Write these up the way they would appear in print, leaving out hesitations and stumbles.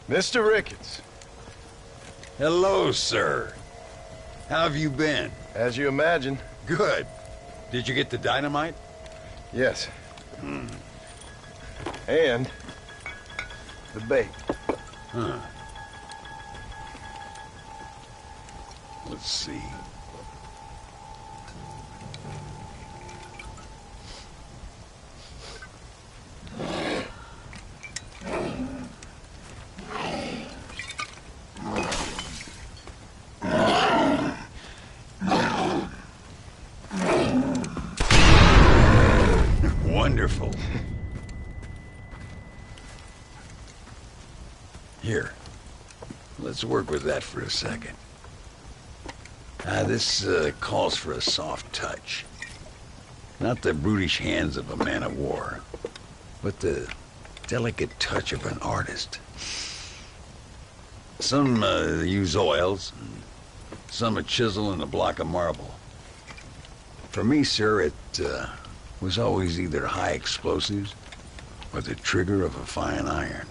Mr. Ricketts. Hello, sir. How have you been? As you imagine. Good. Did you get the dynamite? Yes. And the bait. Huh. Let's see. Wonderful. Here, let's work with that for a second. This calls for a soft touch. Not the brutish hands of a man of war, but the delicate touch of an artist. Some use oils, and some a chisel and a block of marble. For me, sir, it was always either high explosives or the trigger of a fine iron.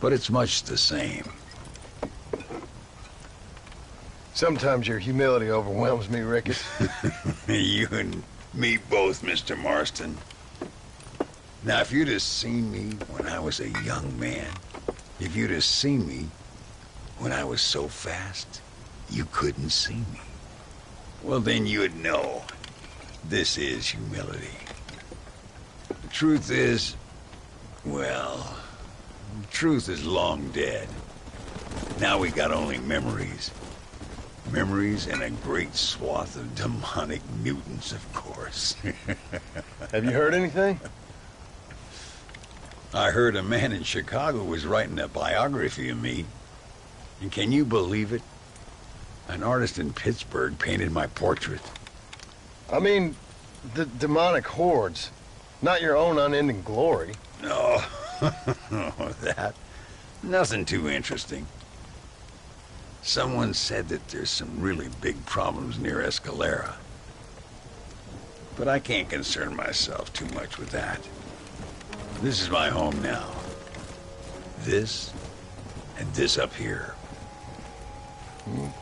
But it's much the same. Sometimes your humility overwhelms me, Ricketts. You and me both, Mr. Marston. Now, if you'd have seen me when I was a young man, if you'd have seen me when I was so fast, you couldn't see me. Well, then you'd know this is humility. The truth is, well, the truth is long dead. Now we got only memories. Memories and a great swath of demonic mutants, of course. Have you heard anything? I heard a man in Chicago was writing a biography of me. And can you believe it? An artist in Pittsburgh painted my portrait. I mean, the demonic hordes, not your own unending glory. No, that. Nothing too interesting. Someone said that there's some really big problems near Escalera. But I can't concern myself too much with that. This is my home now. This, and this up here.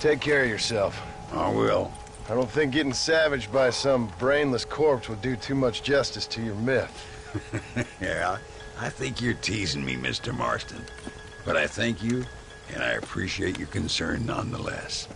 Take care of yourself. I will. I don't think getting savaged by some brainless corpse would do too much justice to your myth. Yeah, I think you're teasing me, Mr. Marston. But I thank you, and I appreciate your concern nonetheless.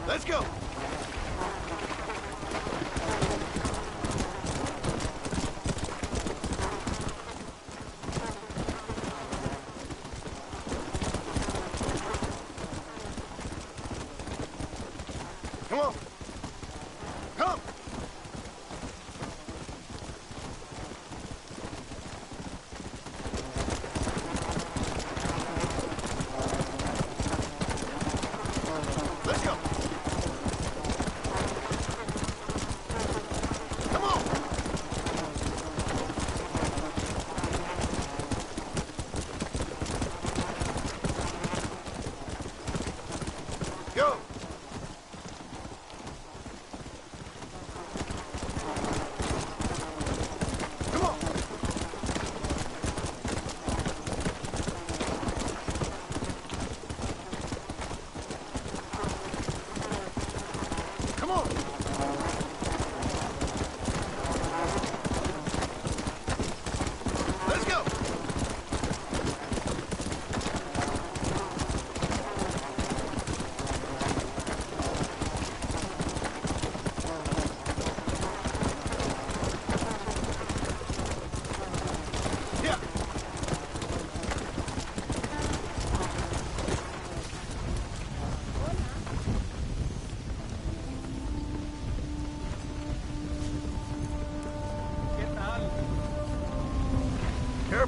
Let's go! Come on! Come! Let's go! Come on! Go!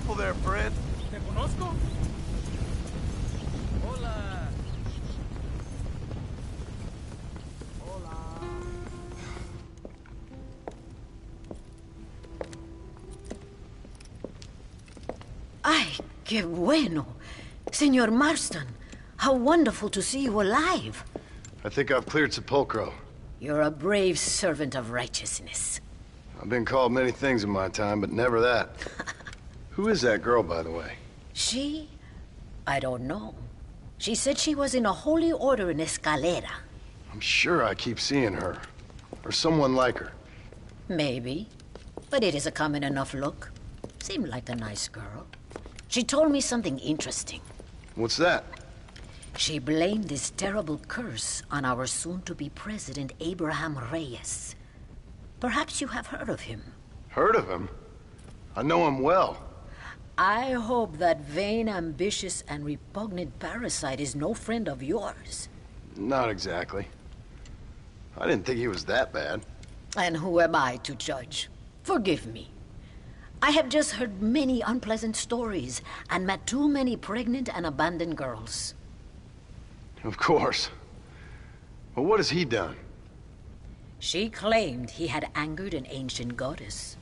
careful there, friend. ¿Te conozco? Hola. Ay, qué bueno. Senor Marston, how wonderful to see you alive. I think I've cleared Sepulcro. You're a brave servant of righteousness. I've been called many things in my time, but never that. Who is that girl, by the way? She? I don't know. She said she was in a holy order in Escalera. I'm sure I keep seeing her. Or someone like her. Maybe. But it is a common enough look. Seemed like a nice girl. She told me something interesting. What's that? She blamed this terrible curse on our soon-to-be president, Abraham Reyes. Perhaps you have heard of him. Heard of him? I know him well. I hope that vain, ambitious, and repugnant parasite is no friend of yours. Not exactly. I didn't think he was that bad. And who am I to judge? Forgive me. I have just heard many unpleasant stories and met too many pregnant and abandoned girls. Of course. But what has he done? She claimed he had angered an ancient goddess,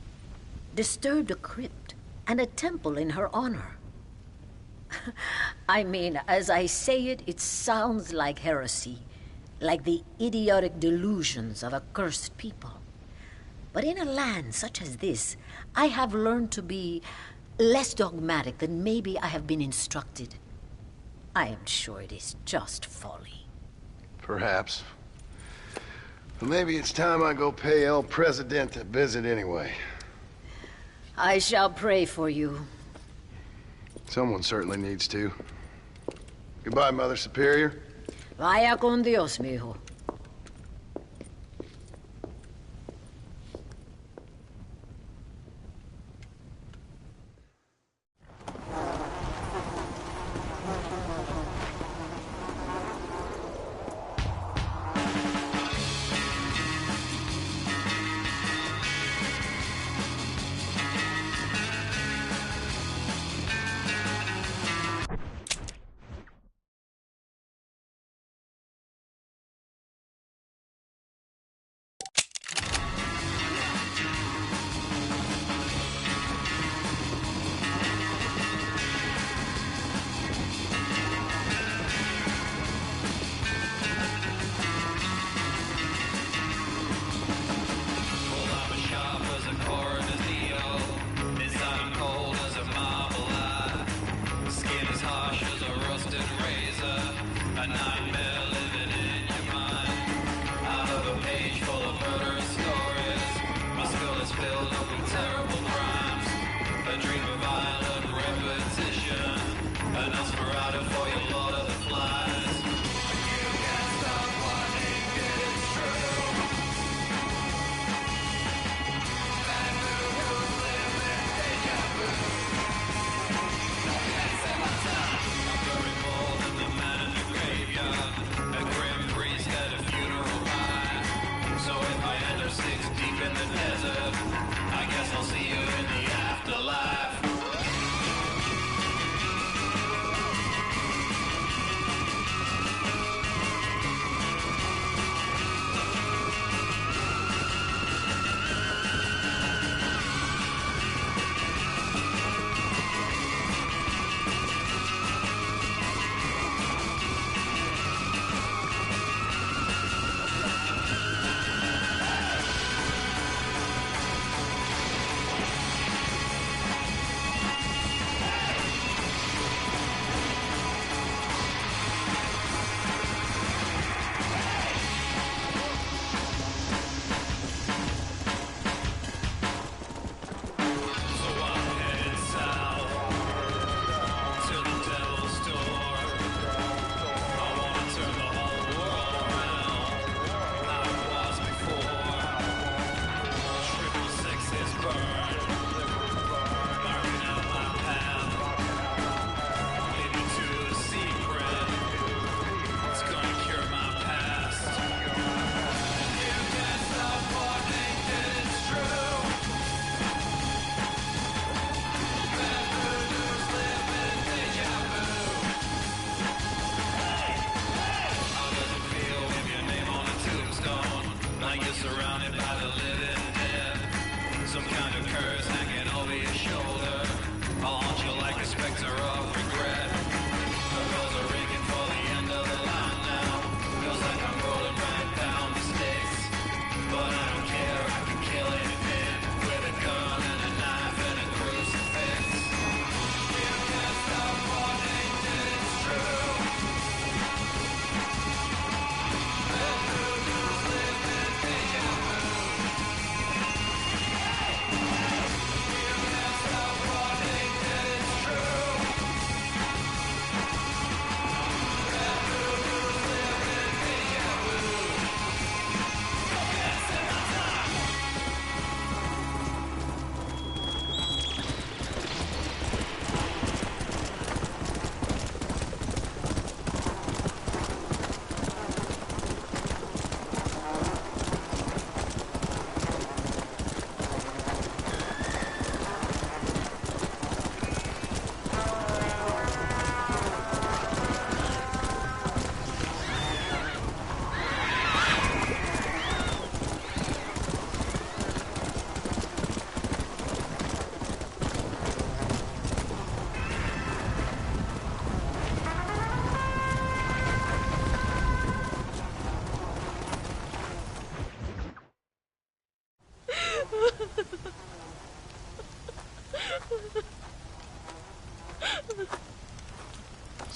disturbed a crypt and a temple in her honor. I mean, as I say it, it sounds like heresy, like the idiotic delusions of a cursed people. But in a land such as this, I have learned to be less dogmatic than maybe I have been instructed. I am sure it is just folly. Perhaps. But maybe it's time I go pay El Presidente a visit anyway. I shall pray for you. Someone certainly needs to. Goodbye, Mother Superior. Vaya con Dios, mijo.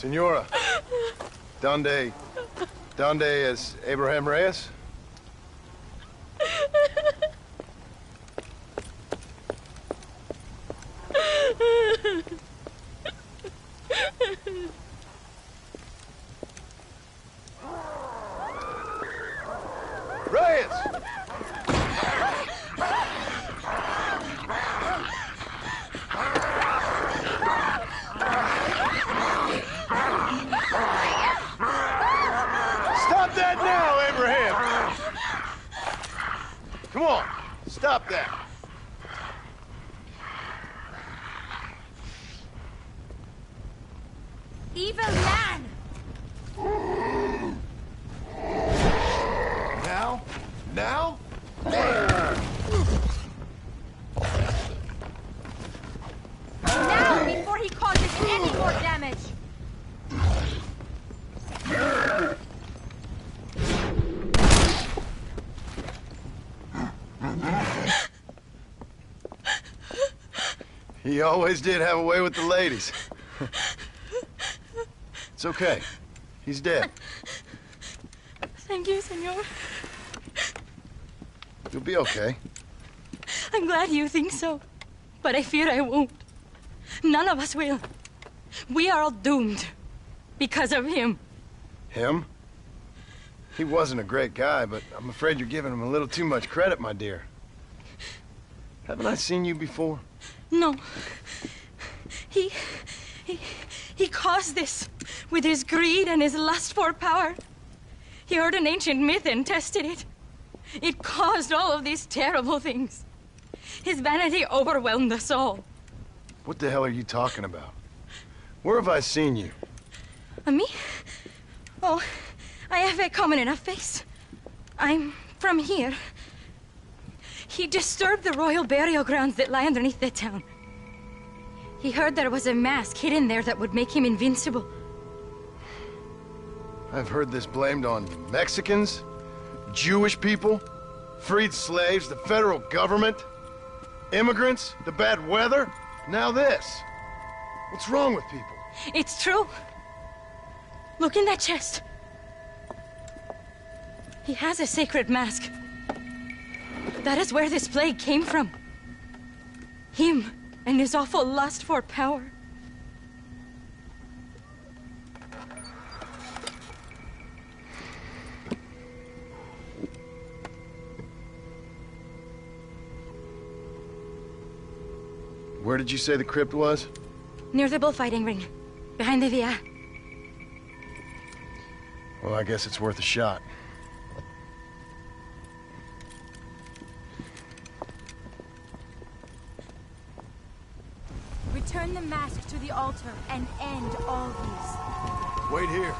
Senora. Donde es Abraham Reyes? Reyes! Stop that now, Abraham! Come on, stop that. Evil man! Now? Now? Now, before he causes any more damage! He always did have a way with the ladies. It's okay. He's dead. Thank you, senor. You'll be okay. I'm glad you think so. But I fear I won't. None of us will. We are all doomed. Because of him. Him? He wasn't a great guy, but I'm afraid you're giving him a little too much credit, my dear. Haven't I seen you before? No. He caused this with his greed and his lust for power. He heard an ancient myth and tested it. It caused all of these terrible things. His vanity overwhelmed us all. What the hell are you talking about? Where have I seen you? Me? Oh, I have a common enough face. I'm from here. He disturbed the royal burial grounds that lie underneath the town. He heard there was a mask hidden there that would make him invincible. I've heard this blamed on Mexicans, Jewish people, freed slaves, the federal government, immigrants, the bad weather, now this. What's wrong with people? It's true. Look in that chest. He has a sacred mask. That is where this plague came from. Him and his awful lust for power. Where did you say the crypt was? Near the bullfighting ring. Behind the villa. Well, I guess it's worth a shot. Return the mask to the altar and end all these. Wait here.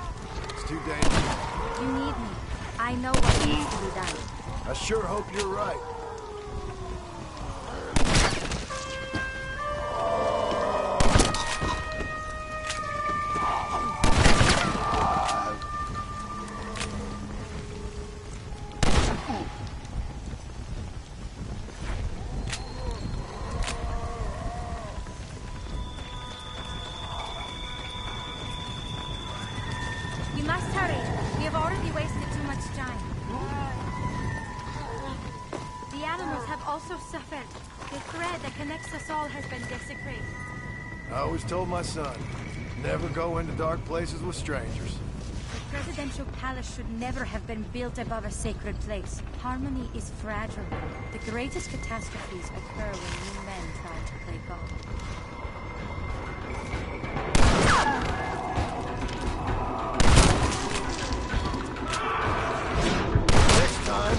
It's too dangerous. You need me. I know what needs to be done. I sure hope you're right. We must hurry. We have already wasted too much time. The animals have also suffered. The thread that connects us all has been desecrated. I always told my son, never go into dark places with strangers. The presidential palace should never have been built above a sacred place. Harmony is fragile. The greatest catastrophes occur when you men try to play God. Next time,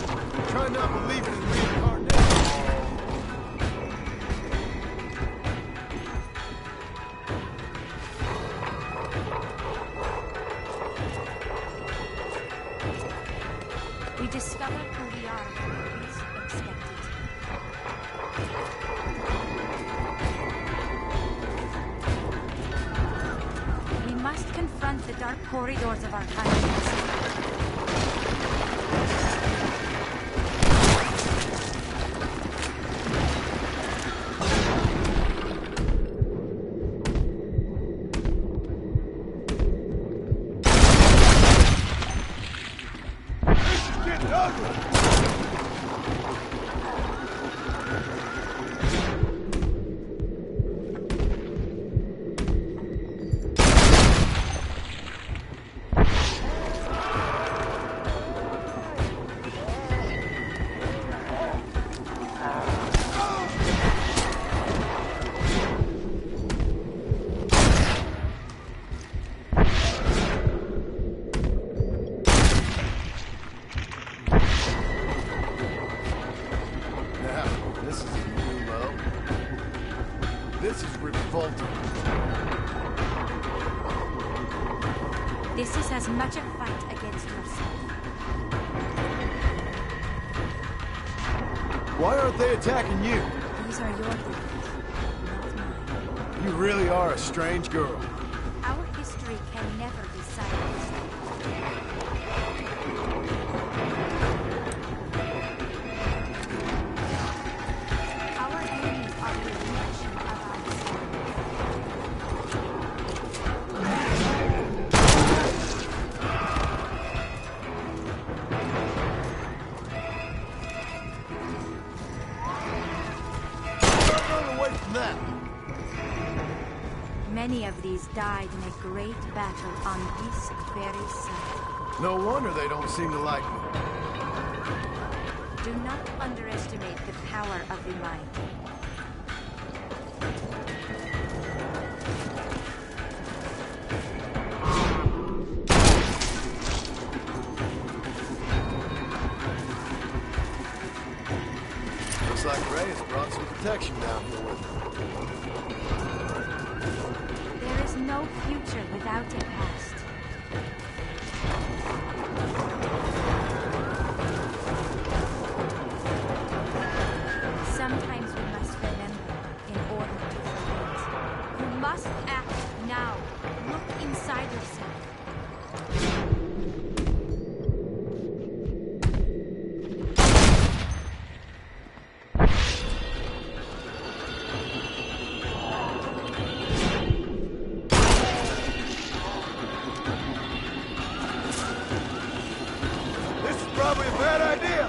try not believing in reincarnation. We discover who we are when we least expect it. We must confront the dark corridors of our conscience. as much a fight against yourself. Why aren't they attacking you? These are your demons, not mine. You really are a strange girl. Our history can never be silenced. Our enemies are the reflection of ourselves. Run away from that. Many of these died in a great battle on this very side. No wonder they don't seem to like me. Do not underestimate the power of the mind. Looks like Ray has brought some protection down here with him. There is no future without a past. Sometimes we must remember in order to forget. You must act now. Look inside yourself. This is probably a bad idea.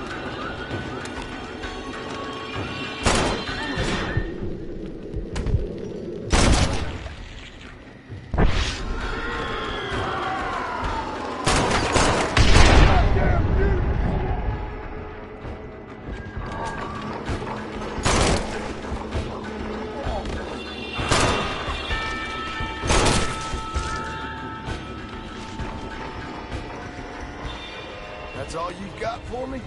That's all you've got for me?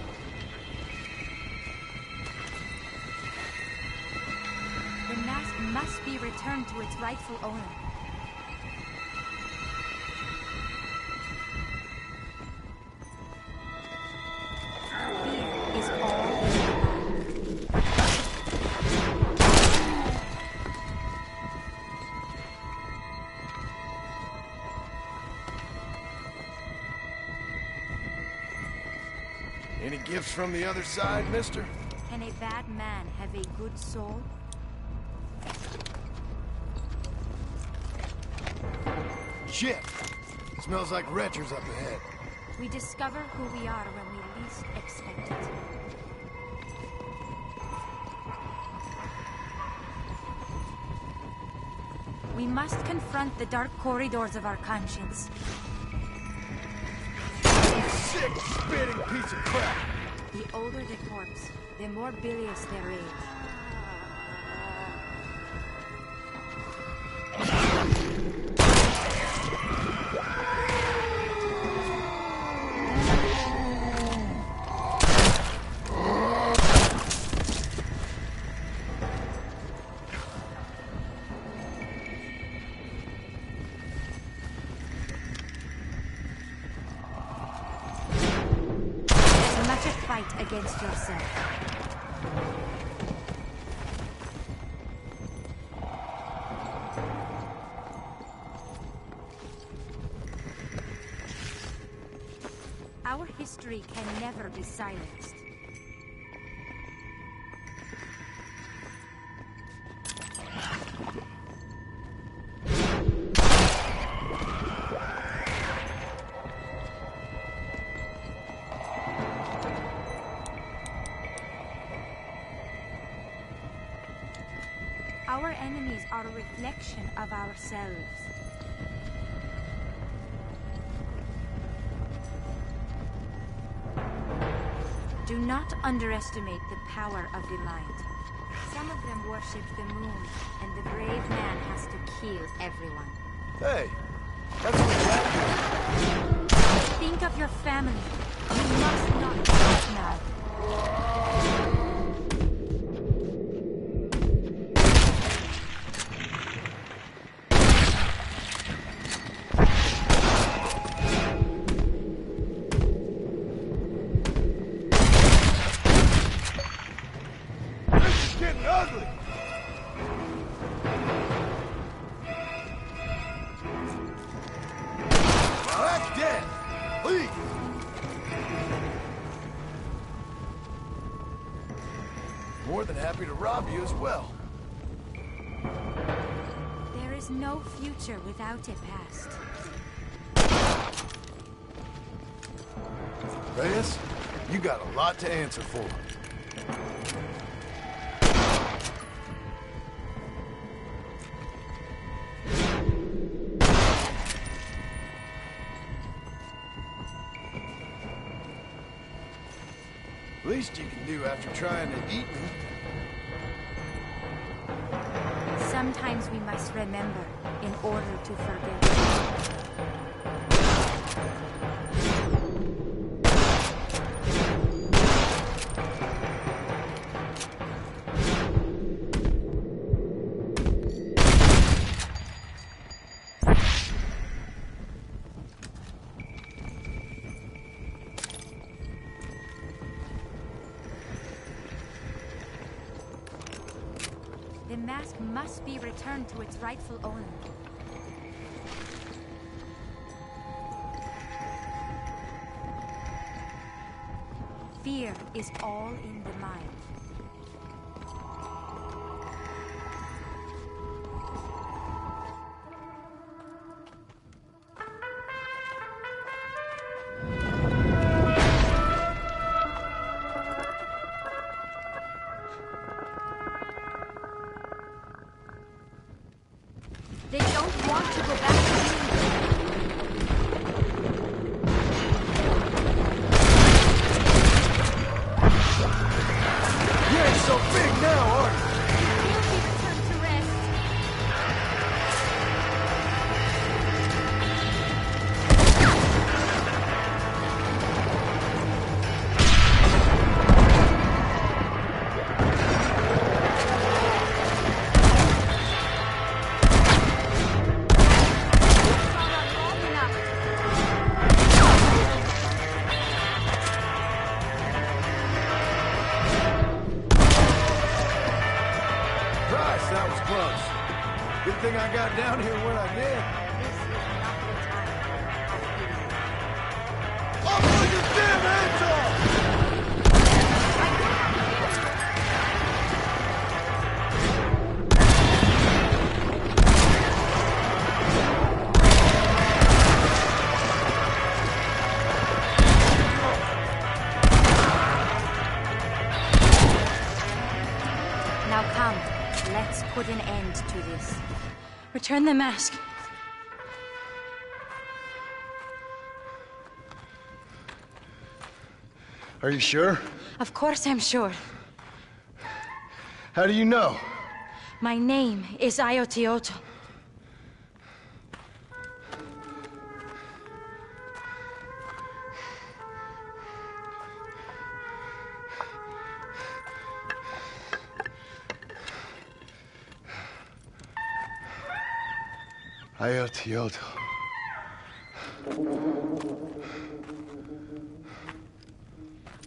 The mask must be returned to its rightful owner. Fear is all in the mind. Any gifts from the other side, mister? Can a bad man have a good soul? Shit! Smells like retchers up ahead. We discover who we are when we least expect it. We must confront the dark corridors of our conscience. Sick, spitting piece of crap! The older the corpse, the more bilious their rage. As much a fight against yourself. Our history can never be silenced. Our enemies are a reflection of ourselves. Do not underestimate the power of the mind. Some of them worship the moon, and the brave man has to kill everyone. Hey, that's what that Think of your family. You must not fight now. more than happy to rob you as well. There is no future without a past. Reyes, you got a lot to answer for. Least you can do after trying to eat me. Sometimes we must remember in order to forget. The mask must be returned to its rightful owner. Fear is all in the mind. They don't want to go back to You ain't so big now, are you? Will be returned to rest. Christ, that was close. Good thing I got down here when I did. I'll put your damn hands off! Now come, let's put an end to this. Return the mask. Are you sure? Of course I'm sure. How do you know? My name is Ayotioto. Ayotioto.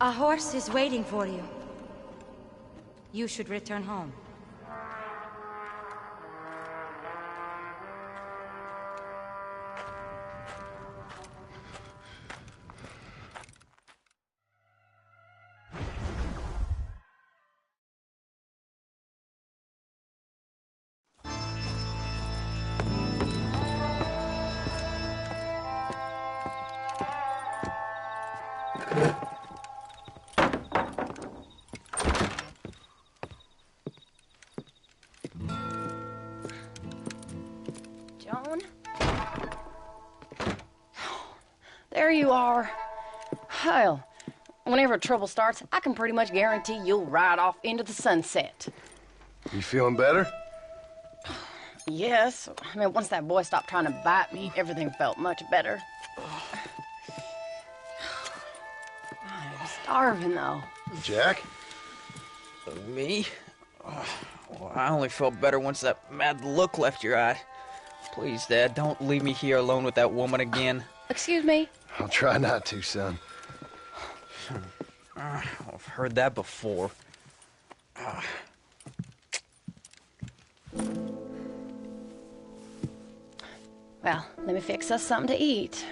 A horse is waiting for you. You should return home. Joan? There you are. Hell, whenever trouble starts, I can pretty much guarantee you'll ride off into the sunset. You feeling better? Yes. I mean, once that boy stopped trying to bite me, everything felt much better. I'm starving, though. Jack? Me? Well, I only felt better once that mad look left your eye. Please, Dad, don't leave me here alone with that woman again. Excuse me? I'll try not to, son. I've heard that before. Well, let me fix us something to eat.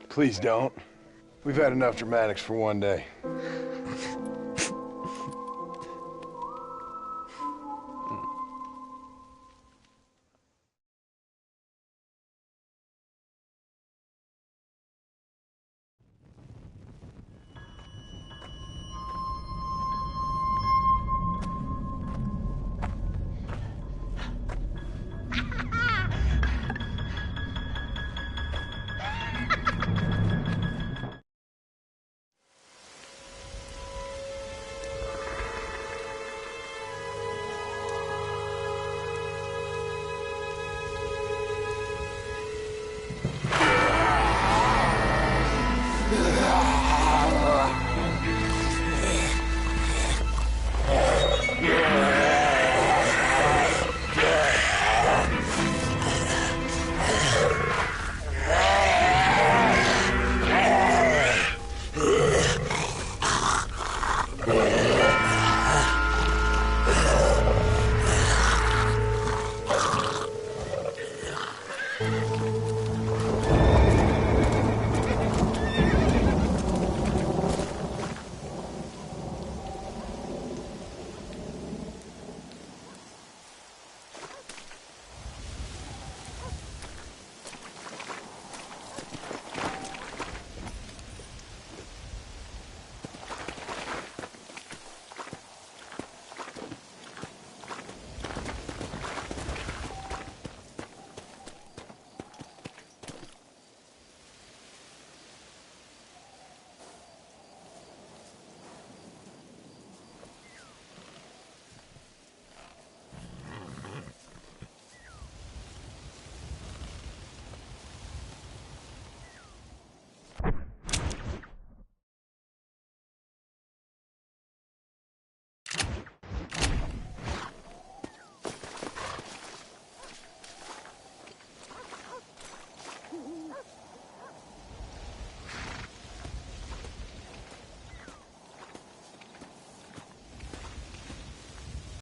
Please don't. We've had enough dramatics for one day.